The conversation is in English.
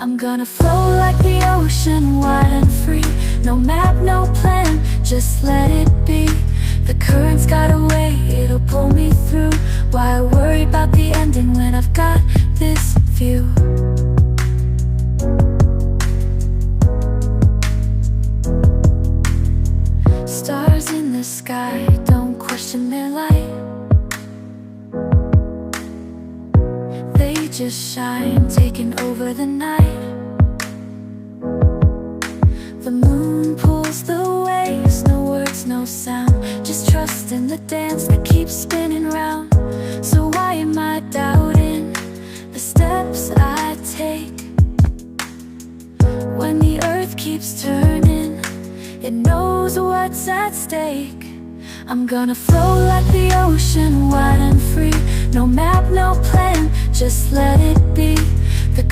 I'm gonna flow like the ocean, wide and free. No map, no plan, just let it be. The current's got a way, it'll pull me through. Why worry about the ending when I've got this view? Stars in the sky, don't question their light. They just shine, taking over the night. The moon pulls the waves, no words, no sound. Just trust in the dance that keeps spinning round. So why am I doubting the steps I take? When the earth keeps turning, it knows what's at stake. I'm gonna flow like the ocean, wide and free. No map, no plan, just let it be. The